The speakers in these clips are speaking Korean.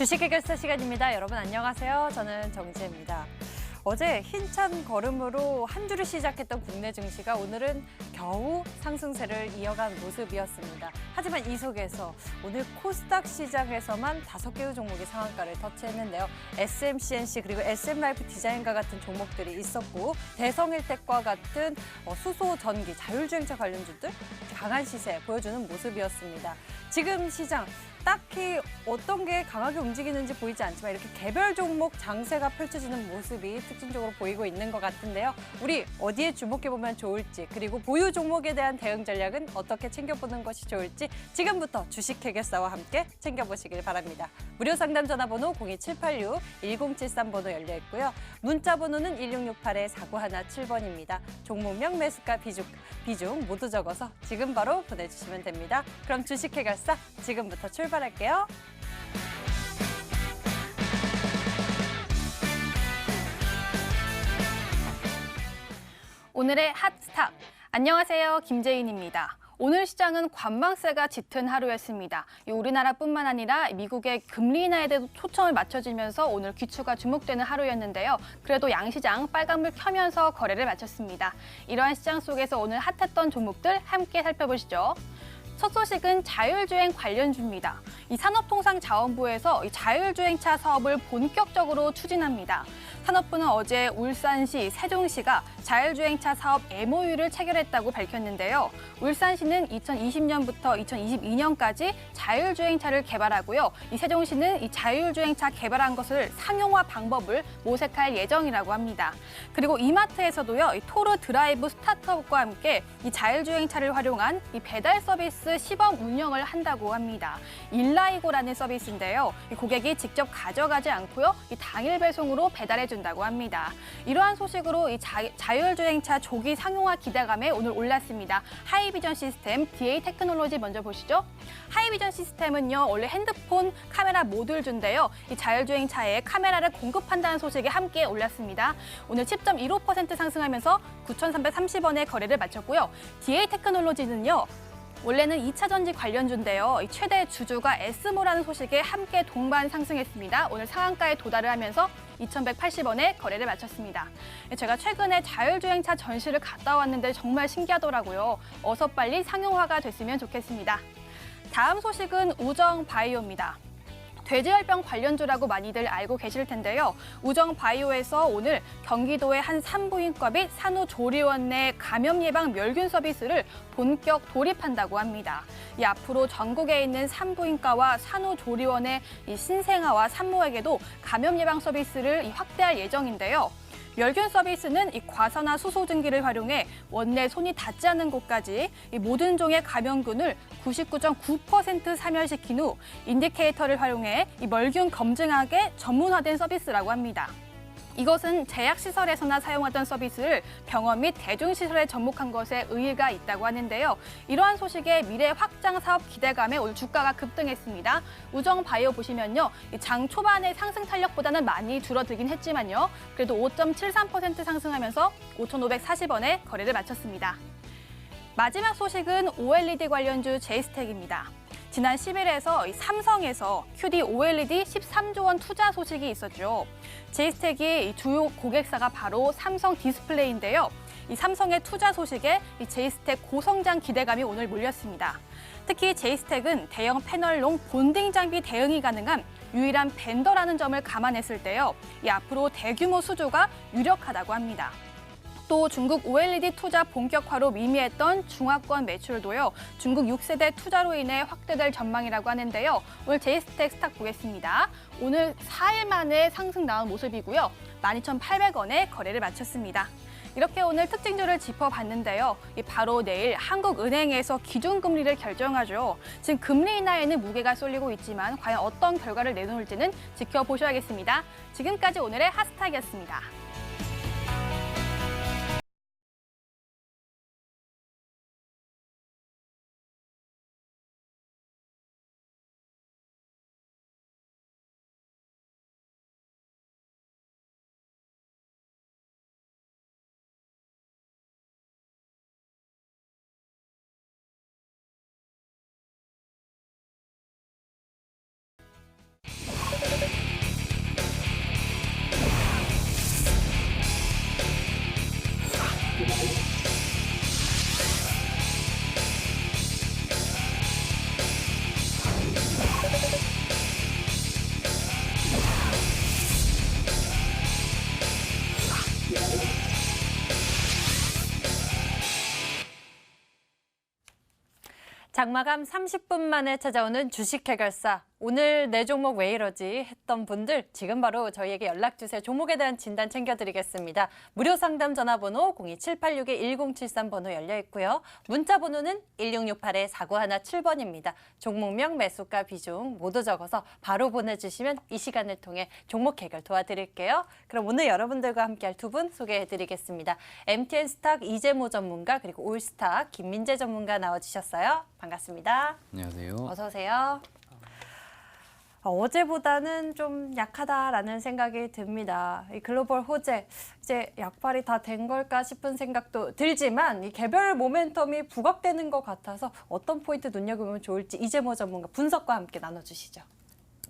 주식 해결사 시간입니다. 여러분 안녕하세요. 저는 정지혜입니다. 어제 힘찬 걸음으로 한 주를 시작했던 국내 증시가 오늘은 겨우 상승세를 이어간 모습이었습니다. 하지만 이 속에서 오늘 코스닥 시장에서만 5개의 종목이 상한가를 터치했는데요. SMCNC 그리고 SM라이프 디자인과 같은 종목들이 있었고 대성일텍과 같은 수소, 전기, 자율주행차 관련주들 강한 시세 보여주는 모습이었습니다. 지금 시장 딱히 어떤 게 강하게 움직이는지 보이지 않지만 이렇게 개별 종목 장세가 펼쳐지는 모습이 특징적으로 보이고 있는 것 같은데요. 우리 어디에 주목해보면 좋을지 그리고 보유 종목에 대한 대응 전략은 어떻게 챙겨보는 것이 좋을지 지금부터 주식 해결사와 함께 챙겨보시길 바랍니다. 무료 상담 전화번호 02786-1073번호 열려있고요. 문자 번호는 1668-4917번입니다. 종목명, 매수가, 비중 모두 적어서 지금 바로 보내주시면 됩니다. 그럼 주식 해결사 지금부터 출발할게요. 오늘의 핫스탁. 안녕하세요. 김재인입니다. 오늘 시장은 관망세가 짙은 하루였습니다. 우리나라뿐만 아니라 미국의 금리 인하에 대해서 초점을 맞춰지면서 오늘 귀추가 주목되는 하루였는데요. 그래도 양시장 빨간불 켜면서 거래를 마쳤습니다. 이러한 시장 속에서 오늘 핫했던 종목들 함께 살펴보시죠. 첫 소식은 자율주행 관련주입니다. 이 산업통상자원부에서 이 자율주행차 사업을 본격적으로 추진합니다. 산업부는 어제 울산시, 세종시가 자율주행차 사업 MOU를 체결했다고 밝혔는데요. 울산시는 2020년부터 2022년까지 자율주행차를 개발하고요. 이 세종시는 이 자율주행차 개발한 것을 상용화 방법을 모색할 예정이라고 합니다. 그리고 이마트에서도요, 이 토르 드라이브 스타트업과 함께 이 자율주행차를 활용한 이 배달 서비스 시범 운영을 한다고 합니다. 일라이고라는 서비스인데요. 이 고객이 직접 가져가지 않고요, 이 당일 배송으로 배달해준다고 합니다. 이러한 소식으로 이 자율주행차 조기 상용화 기대감에 오늘 올랐습니다. 하이비전 시스템, DA 테크놀로지 먼저 보시죠. 하이비전 시스템은요, 원래 핸드폰 카메라 모듈주인데요. 이 자율주행차에 카메라를 공급한다는 소식이 함께 올랐습니다. 오늘 10.15% 상승하면서 9,330원에 거래를 마쳤고요. DA 테크놀로지는요, 원래는 2차 전지 관련주인데요. 최대 주주가 에스모라는 소식에 함께 동반 상승했습니다. 오늘 상한가에 도달을 하면서 2,180원에 거래를 마쳤습니다. 제가 최근에 자율주행차 전시를 갔다 왔는데 정말 신기하더라고요. 어서 빨리 상용화가 됐으면 좋겠습니다. 다음 소식은 우정바이오입니다. 돼지열병 관련주라고 많이들 알고 계실 텐데요. 우정바이오에서 오늘 경기도의 한 산부인과 및 산후조리원 내 감염 예방 멸균 서비스를 본격 도입한다고 합니다. 이 앞으로 전국에 있는 산부인과와 산후조리원의 이 신생아와 산모에게도 감염 예방 서비스를 확대할 예정인데요. 멸균 서비스는 이 과산화 수소증기를 활용해 원내 손이 닿지 않는 곳까지 이 모든 종의 감염균을 99.9% 사멸시킨 후 인디케이터를 활용해 이 멸균 검증하게 전문화된 서비스라고 합니다. 이것은 제약시설에서나 사용하던 서비스를 병원 및 대중시설에 접목한 것에 의의가 있다고 하는데요. 이러한 소식에 미래 확장 사업 기대감에 오늘 주가가 급등했습니다. 우정바이오 보시면요, 장 초반의 상승 탄력보다는 많이 줄어들긴 했지만요. 그래도 5.73% 상승하면서 5,540원에 거래를 마쳤습니다. 마지막 소식은 OLED 관련주 제이스텍입니다. 지난 10일에서 삼성에서 QD OLED 13조 원 투자 소식이 있었죠. 제이스텍이 주요 고객사가 바로 삼성 디스플레이인데요. 이 삼성의 투자 소식에 이 제이스텍 고성장 기대감이 오늘 몰렸습니다. 특히 제이스텍은 대형 패널용 본딩 장비 대응이 가능한 유일한 벤더라는 점을 감안했을 때요. 이 앞으로 대규모 수주가 유력하다고 합니다. 또 중국 OLED 투자 본격화로 미미했던 중화권 매출도요. 중국 6세대 투자로 인해 확대될 전망이라고 하는데요. 오늘 제이스텍 스탁 보겠습니다. 오늘 4일 만에 상승 나온 모습이고요. 12,800원에 거래를 마쳤습니다. 이렇게 오늘 특징주를 짚어봤는데요. 바로 내일 한국은행에서 기준금리를 결정하죠. 지금 금리 인하에는 무게가 쏠리고 있지만 과연 어떤 결과를 내놓을지는 지켜보셔야겠습니다. 지금까지 오늘의 핫스탁이었습니다. 장마감 30분 만에 찾아오는 주식 해결사. 오늘 내 종목 왜 이러지 했던 분들 지금 바로 저희에게 연락 주세요. 종목에 대한 진단 챙겨드리겠습니다. 무료 상담 전화번호 02786-1073 번호 열려 있고요. 문자 번호는 1668-4917번입니다. 종목명, 매수가, 비중 모두 적어서 바로 보내주시면 이 시간을 통해 종목 해결 도와드릴게요. 그럼 오늘 여러분들과 함께할 두 분 소개해드리겠습니다. MTN 스탁 이재모 전문가 그리고 올스탁 김민재 전문가 나와주셨어요. 반갑습니다. 안녕하세요. 어서 오세요. 어제보다는 좀 약하다라는 생각이 듭니다. 이 글로벌 호재 이제 약발이 다 된 걸까 싶은 생각도 들지만 이 개별 모멘텀이 부각되는 것 같아서 어떤 포인트 눈여겨보면 좋을지 이재모 전문가 분석과 함께 나눠주시죠.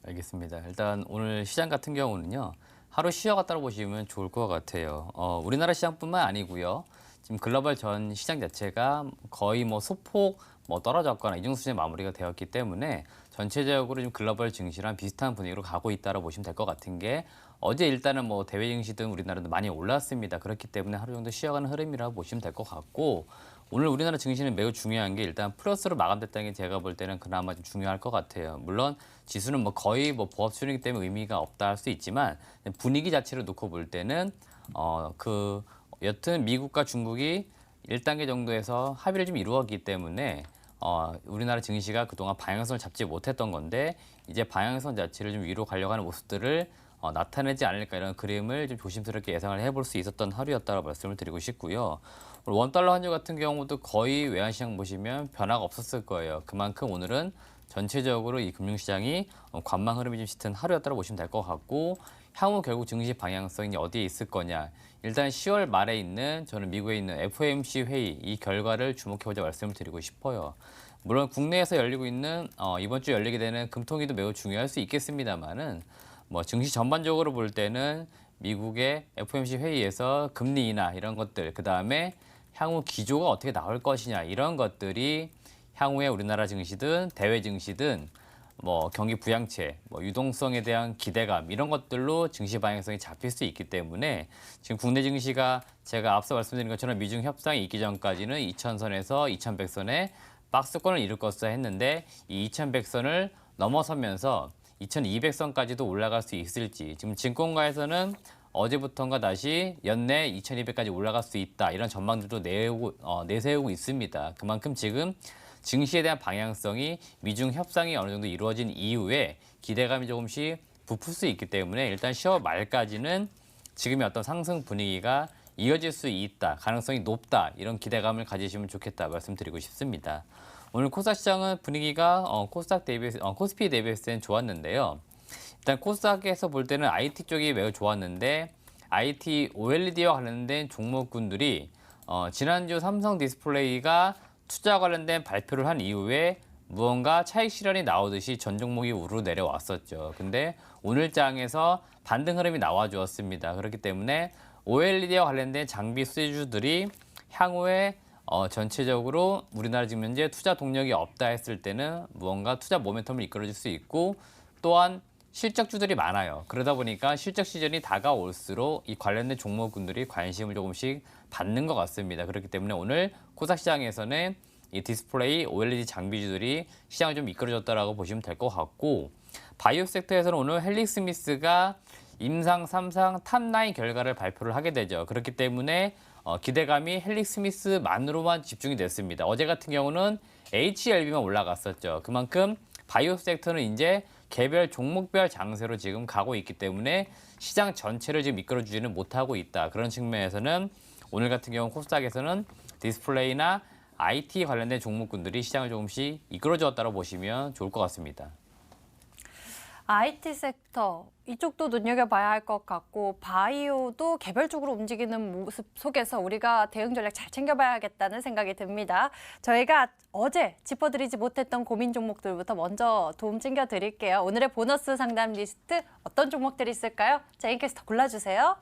알겠습니다. 일단 오늘 시장 같은 경우는요. 하루 쉬어갔다고 보시면 좋을 것 같아요. 우리나라 시장뿐만 아니고요. 지금 글로벌 전 시장 자체가 거의 소폭 떨어졌거나 이 정도 수준의 마무리가 되었기 때문에 전체적으로 좀 글로벌 증시랑 비슷한 분위기로 가고 있다고 보시면 될 것 같은 게 어제 일단은 대외 증시든 우리나라도 많이 올랐습니다. 그렇기 때문에 하루 정도 쉬어가는 흐름이라고 보시면 될 것 같고 오늘 우리나라 증시는 매우 중요한 게 일단 플러스로 마감됐다는 게 제가 볼 때는 그나마 좀 중요할 것 같아요. 물론 지수는 거의 보합 수준이기 때문에 의미가 없다 할 수 있지만 분위기 자체를 놓고 볼 때는 여튼 미국과 중국이 1단계 정도에서 합의를 좀 이루었기 때문에 우리나라 증시가 그동안 방향성을 잡지 못했던 건데 이제 방향성 자체를 좀 위로 가려고 하는 모습들을 나타내지 않을까 이런 그림을 좀 조심스럽게 예상을 해볼 수 있었던 하루였다고 말씀을 드리고 싶고요. 오늘 원달러 환율 같은 경우도 거의 외환시장 보시면 변화가 없었을 거예요. 그만큼 오늘은 전체적으로 이 금융시장이 관망 흐름이 좀 짙은 하루였다고 보시면 될 것 같고 향후 결국 증시 방향성이 어디에 있을 거냐. 일단 10월 말에 있는 저는 미국에 있는 FOMC 회의 이 결과를 주목해보자 말씀을 드리고 싶어요. 물론 국내에서 열리고 있는 이번 주 열리게 되는 금통위도 매우 중요할 수 있겠습니다만은 증시 전반적으로 볼 때는 미국의 FOMC 회의에서 금리 인하 이런 것들 그다음에 향후 기조가 어떻게 나올 것이냐 이런 것들이 향후에 우리나라 증시든 대외 증시든 경기 부양체, 유동성에 대한 기대감 이런 것들로 증시 방향성이 잡힐 수 있기 때문에 지금 국내 증시가 제가 앞서 말씀드린 것처럼 미중 협상이 있기 전까지는 2000선에서 2100선에 박스권을 이룰 것으로 했는데 이 2100선을 넘어서면서 2200선까지도 올라갈 수 있을지 지금 증권가에서는 어제부터인가 다시 연내 2200까지 올라갈 수 있다 이런 전망들도 내세우고 있습니다. 그만큼 지금 증시에 대한 방향성이 미중 협상이 어느 정도 이루어진 이후에 기대감이 조금씩 부풀 수 있기 때문에 일단 10월 말까지는 지금의 어떤 상승 분위기가 이어질 수 있다, 가능성이 높다 이런 기대감을 가지시면 좋겠다 말씀드리고 싶습니다. 오늘 코스닥 시장은 분위기가 코스피 대비했을 때는 좋았는데요. 일단 코스닥에서 볼 때는 IT 쪽이 매우 좋았는데 IT OLED와 관련된 종목군들이 지난주 삼성 디스플레이가 투자 관련된 발표를 한 이후에 무언가 차익 실현이 나오듯이 전 종목이 우르르 내려왔었죠. 근데 오늘 장에서 반등 흐름이 나와주었습니다. 그렇기 때문에 OLED와 관련된 장비 수혜주들이 향후에 전체적으로 우리나라 지금 현재 투자 동력이 없다 했을 때는 무언가 투자 모멘텀을 이끌어줄 수 있고 또한 실적주들이 많아요. 그러다 보니까 실적 시즌이 다가올수록 이 관련된 종목군들이 관심을 조금씩 받는 것 같습니다. 그렇기 때문에 오늘 코스닥 시장에서는 이 디스플레이, OLED 장비주들이 시장을 좀 이끌어줬다라고 보시면 될 것 같고 바이오 섹터에서는 오늘 헬릭스미스가 임상 3상 탑9 결과를 발표를 하게 되죠. 그렇기 때문에 기대감이 헬릭스미스만으로만 집중이 됐습니다. 어제 같은 경우는 HLB만 올라갔었죠. 그만큼 바이오 섹터는 이제 개별 종목별 장세로 지금 가고 있기 때문에 시장 전체를 지금 이끌어주지는 못하고 있다. 그런 측면에서는 오늘 같은 경우 코스닥에서는 디스플레이나 IT 관련된 종목군들이 시장을 조금씩 이끌어주었다고 보시면 좋을 것 같습니다. IT 섹터 이쪽도 눈여겨봐야 할 것 같고 바이오도 개별적으로 움직이는 모습 속에서 우리가 대응 전략 잘 챙겨봐야겠다는 생각이 듭니다. 저희가 어제 짚어드리지 못했던 고민 종목들부터 먼저 도움 챙겨드릴게요. 오늘의 보너스 상담 리스트 어떤 종목들이 있을까요? 제인 캐스터 골라주세요.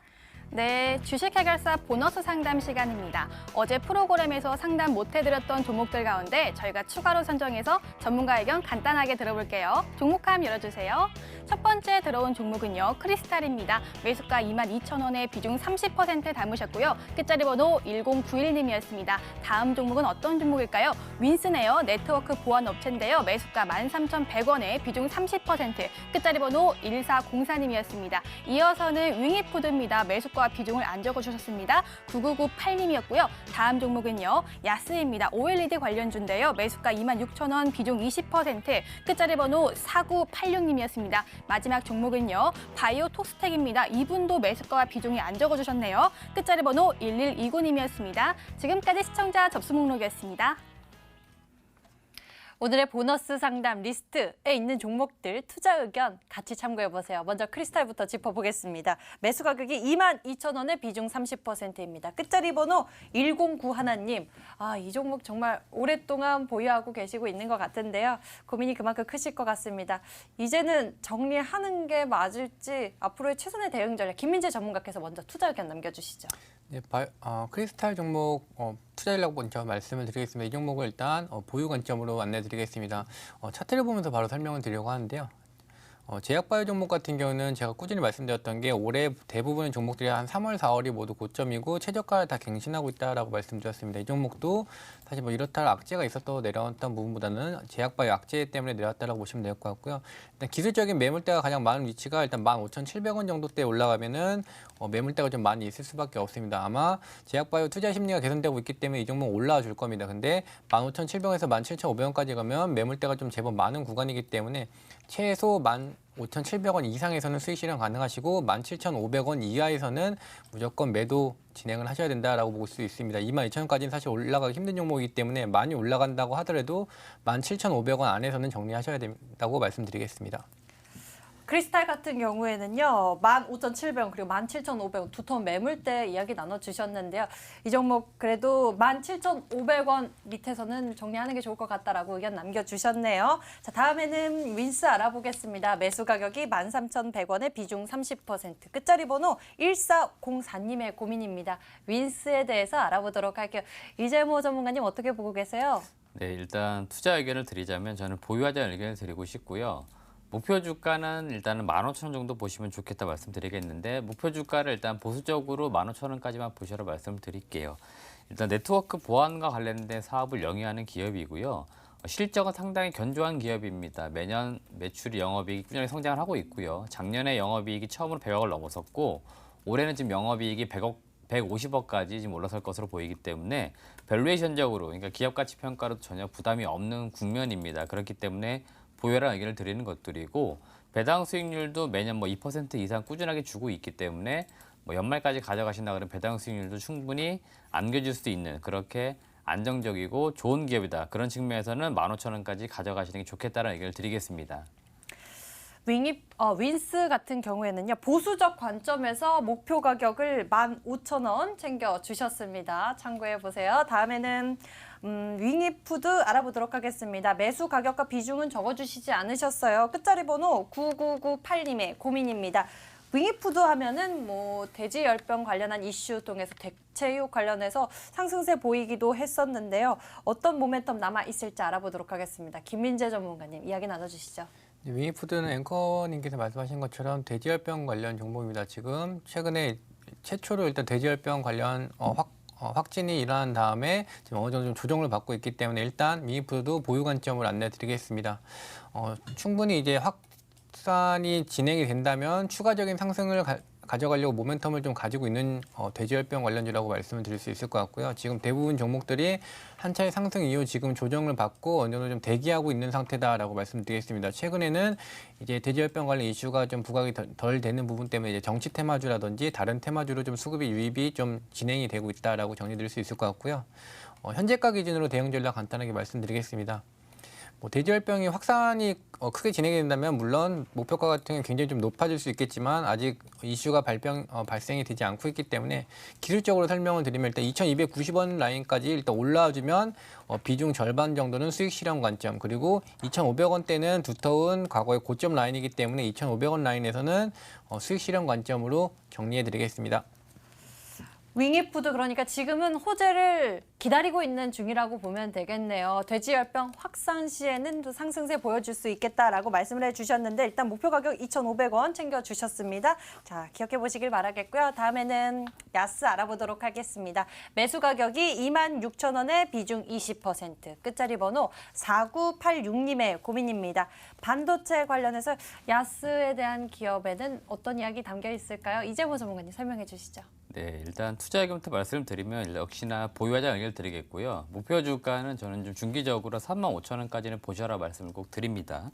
네, 주식 해결사 보너스 상담 시간입니다. 어제 프로그램에서 상담 못 해드렸던 종목들 가운데 저희가 추가로 선정해서 전문가 의견 간단하게 들어볼게요. 종목함 열어주세요. 첫 번째 들어온 종목은요, 크리스탈입니다. 매수가 22,000원에 비중 30% 담으셨고요. 끝자리 번호 1091님이었습니다. 다음 종목은 어떤 종목일까요? 윈스네요. 네트워크 보안 업체인데요. 매수가 13,100원에 비중 30%, 끝자리 번호 1404님이었습니다. 이어서는 윙이푸드입니다. 매수가 비중을 안 적어주셨습니다. 9998님이었고요. 다음 종목은요, 야스입니다. OLED 관련주인데요. 매수가 26,000원, 비중 20%, 끝자리 번호 4986님이었습니다. 마지막 종목은요, 바이오톡스텍입니다. 이분도 매수가와 비중이 안 적어주셨네요. 끝자리 번호 1129님이었습니다. 지금까지 시청자 접수 목록이었습니다. 오늘의 보너스 상담 리스트에 있는 종목들 투자 의견 같이 참고해보세요. 먼저 크리스탈부터 짚어보겠습니다. 매수 가격이 22,000원에 비중 30%입니다. 끝자리 번호 1091님. 이 종목 정말 오랫동안 보유하고 계시고 있는 것 같은데요. 고민이 그만큼 크실 것 같습니다. 이제는 정리하는 게 맞을지 앞으로의 최선의 대응 전략 김민재 전문가께서 먼저 투자 의견 남겨주시죠. 네, 크리스탈 종목 투자 전략 먼저 말씀을 드리겠습니다. 이 종목을 일단 보유 관점으로 안내드리겠습니다. 차트를 보면서 바로 설명을 드리려고 하는데요. 제약바이오 종목 같은 경우는 제가 꾸준히 말씀드렸던 게 올해 대부분의 종목들이 한 3월, 4월이 모두 고점이고 최저가를 다 갱신하고 있다라고 말씀드렸습니다. 이 종목도 사실 뭐 이렇다 할 악재가 있어서 내려왔던 부분보다는 제약바이오 악재 때문에 내려왔다라고 보시면 될 것 같고요. 일단 기술적인 매물대가 가장 많은 위치가 일단 15,700원 정도대 올라가면은 매물대가 좀 많이 있을 수밖에 없습니다. 아마 제약바이오 투자 심리가 개선되고 있기 때문에 이 종목 올라와 줄 겁니다. 근데 15,700원에서 17,500원까지 가면 매물대가 좀 제법 많은 구간이기 때문에 최소 15,700원 이상에서는 수익 실현 가능하시고 17,500원 이하에서는 무조건 매도 진행을 하셔야 된다라고 볼 수 있습니다. 22,000원까지는 사실 올라가기 힘든 종목이기 때문에 많이 올라간다고 하더라도 17,500원 안에서는 정리하셔야 된다고 말씀드리겠습니다. 크리스탈 같은 경우에는요, 15,700원 그리고 17,500원 두톤 매물대 이야기 나눠주셨는데요. 이 종목 그래도 17,500원 밑에서는 정리하는 게 좋을 것 같다라고 의견 남겨주셨네요. 자, 다음에는 윈스 알아보겠습니다. 매수 가격이 13,100원에 비중 30%, 끝자리 번호 1404님의 고민입니다. 윈스에 대해서 알아보도록 할게요. 이재모 전문가님 어떻게 보고 계세요? 네, 일단 투자 의견을 드리자면 저는 보유하자는 의견을 드리고 싶고요. 목표 주가는 일단은 15,000원 정도 보시면 좋겠다 말씀드리겠는데 목표 주가를 일단 보수적으로 15,000원까지만 보시라고 말씀을 드릴게요. 일단 네트워크 보안과 관련된 사업을 영위하는 기업이고요. 실적은 상당히 견조한 기업입니다. 매년 매출이 영업이익이 꾸준히 성장을 하고 있고요. 작년에 영업이익이 처음으로 100억을 넘어섰고 올해는 지금 영업이익이 150억까지 지금 올라설 것으로 보이기 때문에 밸류에이션적으로, 그러니까 기업 가치 평가로도 전혀 부담이 없는 국면입니다. 그렇기 때문에 보유라는 의견을 드리는 것들이고, 배당 수익률도 매년 2% 이상 꾸준하게 주고 있기 때문에 연말까지 가져가신다 그러면 배당 수익률도 충분히 안겨줄 수 있는, 그렇게 안정적이고 좋은 기업이다. 그런 측면에서는 15,000원까지 가져가시는 게 좋겠다는 의견을 드리겠습니다. 윈스 같은 경우에는요, 보수적 관점에서 목표 가격을 15,000원 챙겨주셨습니다. 참고해보세요. 다음에는 윙이푸드 알아보도록 하겠습니다. 매수 가격과 비중은 적어주시지 않으셨어요. 끝자리 번호 9998님의 고민입니다. 윙이푸드 하면은 돼지열병 관련한 이슈 통해서 대체육 관련해서 상승세 보이기도 했었는데요. 어떤 모멘텀 남아 있을지 알아보도록 하겠습니다. 김민재 전문가님 이야기 나눠주시죠. 윙이푸드는 앵커님께서 말씀하신 것처럼 돼지열병 관련 종목입니다. 지금 최근에 최초로 일단 돼지열병 관련 확진이 일어난 다음에 지금 어느 정도 좀 조정을 받고 있기 때문에 일단 윙이푸드도 보유 관점을 안내드리겠습니다. 충분히 이제 확산이 진행이 된다면 추가적인 상승을 가져가려고 모멘텀을 좀 가지고 있는 돼지열병 관련주라고 말씀을 드릴 수 있을 것 같고요. 지금 대부분 종목들이 한 차례 상승 이후 지금 조정을 받고 어느 정도 좀 대기하고 있는 상태다라고 말씀드리겠습니다. 최근에는 이제 돼지열병 관련 이슈가 좀 부각이 덜 되는 부분 때문에 이제 정치 테마주라든지 다른 테마주로 좀 수급이 유입이 좀 진행이 되고 있다라고 정리드릴 수 있을 것 같고요. 현재가 기준으로 대응 전략 간단하게 말씀드리겠습니다. 돼지열병이 확산이 크게 진행이 된다면 물론 목표가 같은 경우는 굉장히 좀 높아질 수 있겠지만 아직 이슈가 발생이 되지 않고 있기 때문에 기술적으로 설명을 드리면 일단 2,290원 라인까지 일단 올라와주면 비중 절반 정도는 수익 실현 관점, 그리고 2,500원대는 두터운 과거의 고점 라인이기 때문에 2,500원 라인에서는 수익 실현 관점으로 정리해 드리겠습니다. 윙이푸드 그러니까 지금은 호재를 기다리고 있는 중이라고 보면 되겠네요. 돼지열병 확산 시에는 또 상승세 보여줄 수 있겠다라고 말씀을 해주셨는데 일단 목표 가격 2,500원 챙겨주셨습니다. 자, 기억해 보시길 바라겠고요. 다음에는 야스 알아보도록 하겠습니다. 매수 가격이 26,000원에 비중 20%, 끝자리 번호 4986님의 고민입니다. 반도체 관련해서 야스에 대한 기업에는 어떤 이야기 담겨 있을까요? 이재모 전문가님 설명해 주시죠. 네, 일단 투자 의견부터 말씀드리면 역시나 보유하자 의견을 드리겠고요. 목표 주가는 저는 좀 중기적으로 35,000원까지는 보셔라 말씀을 꼭 드립니다.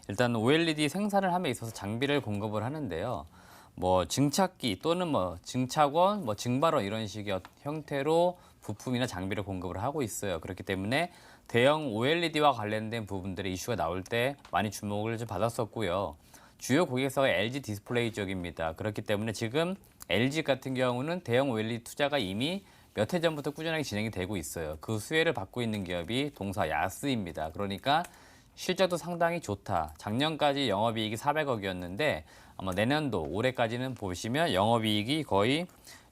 일단 OLED 생산을 함에 있어서 장비를 공급을 하는데요. 뭐 증착기 또는 뭐 증착원, 뭐 증발원 이런 식의 형태로 부품이나 장비를 공급을 하고 있어요. 그렇기 때문에 대형 OLED와 관련된 부분들의 이슈가 나올 때 많이 주목을 좀 받았었고요. 주요 고객사가 LG 디스플레이 쪽입니다. 그렇기 때문에 지금 LG 같은 경우는 대형 OLED 투자가 이미 몇 해 전부터 꾸준하게 진행이 되고 있어요. 그 수혜를 받고 있는 기업이 동사 야스입니다. 그러니까 실적도 상당히 좋다. 작년까지 영업이익이 400억이었는데 아마 내년도 올해까지는 보시면 영업이익이 거의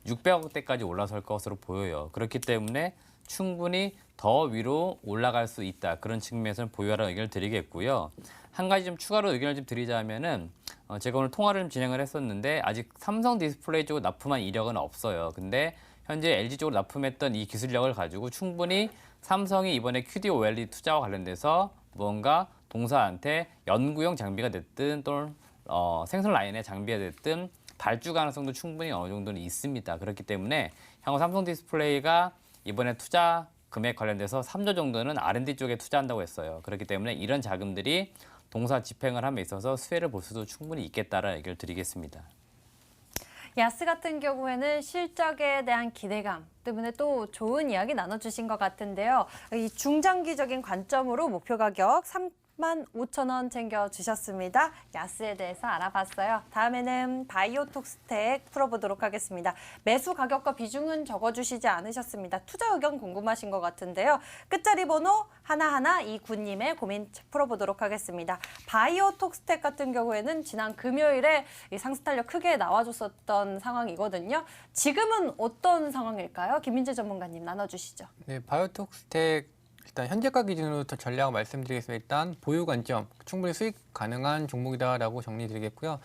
600억대까지 올라설 것으로 보여요. 그렇기 때문에 충분히 더 위로 올라갈 수 있다. 그런 측면에서는 보유하라는 의견을 드리겠고요. 한 가지 좀 추가로 의견을 좀 드리자면은 제가 오늘 통화를 좀 진행을 했었는데 아직 삼성 디스플레이 쪽으로 납품한 이력은 없어요. 근데 현재 LG 쪽으로 납품했던 이 기술력을 가지고 충분히 삼성이 이번에 QD OLED 투자와 관련돼서 무언가 동사한테 연구용 장비가 됐든 또는 생산 라인의 장비가 됐든 발주 가능성도 충분히 어느 정도는 있습니다. 그렇기 때문에 향후 삼성 디스플레이가 이번에 투자 금액 관련돼서 3조 정도는 R&D 쪽에 투자한다고 했어요. 그렇기 때문에 이런 자금들이 동사 집행을 함에 있어서 수혜를 볼 수도 충분히 있겠다라는 얘기를 드리겠습니다. 야스 같은 경우에는 실적에 대한 기대감 때문에 또 좋은 이야기 나눠주신 것 같은데요. 이 중장기적인 관점으로 목표 가격 35,000원 챙겨주셨습니다. 야스에 대해서 알아봤어요. 다음에는 바이오톡스텍 풀어보도록 하겠습니다. 매수 가격과 비중은 적어주시지 않으셨습니다. 투자 의견 궁금하신 것 같은데요. 끝자리 번호 하나하나 이군님의 고민 풀어보도록 하겠습니다. 바이오톡스텍 같은 경우에는 지난 금요일에 이 상승 탄력 크게 나와줬었던 상황이거든요. 지금은 어떤 상황일까요? 김민재 전문가님 나눠주시죠. 네, 바이오톡스텍 일단 현재가 기준으로 더 전략을 말씀드리겠습니다. 일단 보유 관점, 충분히 수익 가능한 종목이다라고 정리드리겠고요.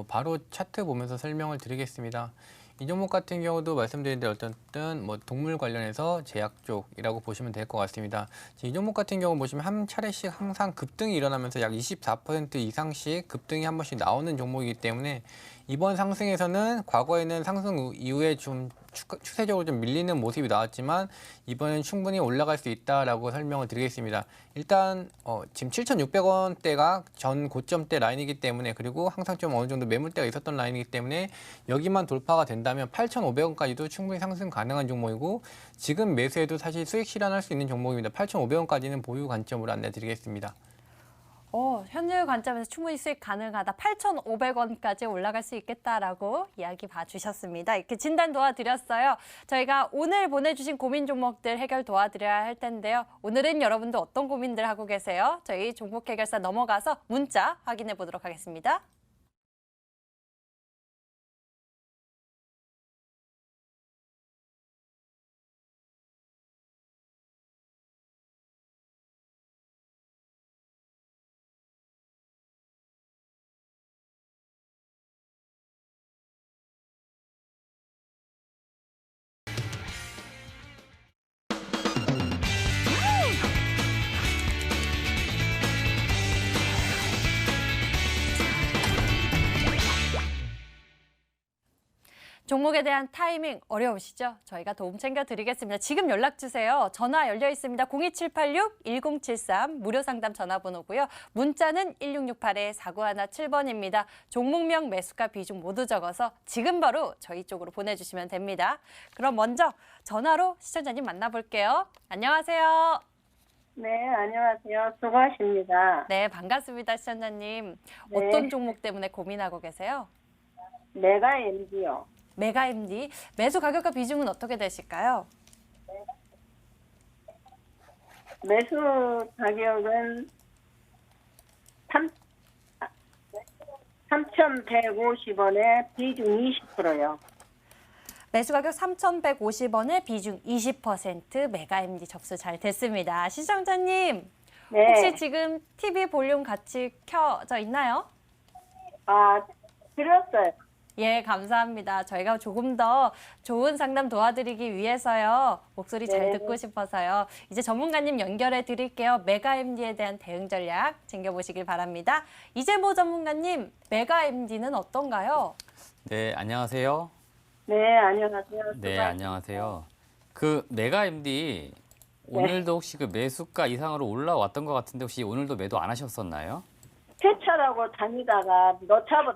바로 차트 보면서 설명을 드리겠습니다. 이 종목 같은 경우도 말씀드린 대로 어쨌든 뭐 동물 관련해서 제약 쪽이라고 보시면 될 것 같습니다. 이 종목 같은 경우 보시면 한 차례씩 항상 급등이 일어나면서 약 24% 이상씩 급등이 한 번씩 나오는 종목이기 때문에 이번 상승에서는 과거에는 상승 이후에 좀 추세적으로 좀 밀리는 모습이 나왔지만 이번엔 충분히 올라갈 수 있다라고 설명을 드리겠습니다. 일단 지금 7,600원대가 전 고점대 라인이기 때문에 그리고 항상 좀 어느 정도 매물대가 있었던 라인이기 때문에 여기만 돌파가 된다면 8,500원까지도 충분히 상승 가능한 종목이고 지금 매수해도 사실 수익 실현할 수 있는 종목입니다. 8,500원까지는 보유 관점으로 안내드리겠습니다. 현재 관점에서 충분히 수익 가능하다. 8,500원까지 올라갈 수 있겠다라고 이야기 봐주셨습니다. 이렇게 진단 도와드렸어요. 저희가 오늘 보내주신 고민 종목들 해결 도와드려야 할 텐데요. 오늘은 여러분도 어떤 고민들 하고 계세요? 저희 종목 해결사 넘어가서 문자 확인해 보도록 하겠습니다. 종목에 대한 타이밍 어려우시죠? 저희가 도움 챙겨드리겠습니다. 지금 연락 주세요. 전화 열려 있습니다. 02786-1073 무료 상담 전화번호고요. 문자는 1668-4917번입니다. 종목명, 매수가, 비중 모두 적어서 지금 바로 저희 쪽으로 보내주시면 됩니다. 그럼 먼저 전화로 시청자님 만나볼게요. 안녕하세요. 네, 안녕하세요. 수고하십니다. 네, 반갑습니다. 시청자님. 네. 어떤 종목 때문에 고민하고 계세요? 메가 MD요. 메가 MD. 매수 가격과 비중은 어떻게 되실까요? 매수 가격은 3,150원에 비중 20%요. 매수 가격 3,150원에 비중 20% 메가 MD 접수 잘 됐습니다. 시청자님, 네. 혹시 지금 TV 볼륨 같이 켜져 있나요? 아, 들었어요. 예, 감사합니다. 저희가 조금 더 좋은 상담 도와드리기 위해서요. 목소리 잘 네. 듣고 싶어서요. 이제 전문가님 연결해 드릴게요. 메가 MD에 대한 대응 전략 챙겨보시길 바랍니다. 이재모 전문가님, 메가 MD는 어떤가요? 네, 안녕하세요. 네, 안녕하세요. 네, 안녕하세요. 그 메가 MD 오늘도 혹시 그 매수가 이상으로 올라왔던 것 같은데 혹시 오늘도 매도 안 하셨었나요? 세차라고 다니다가 너 차보다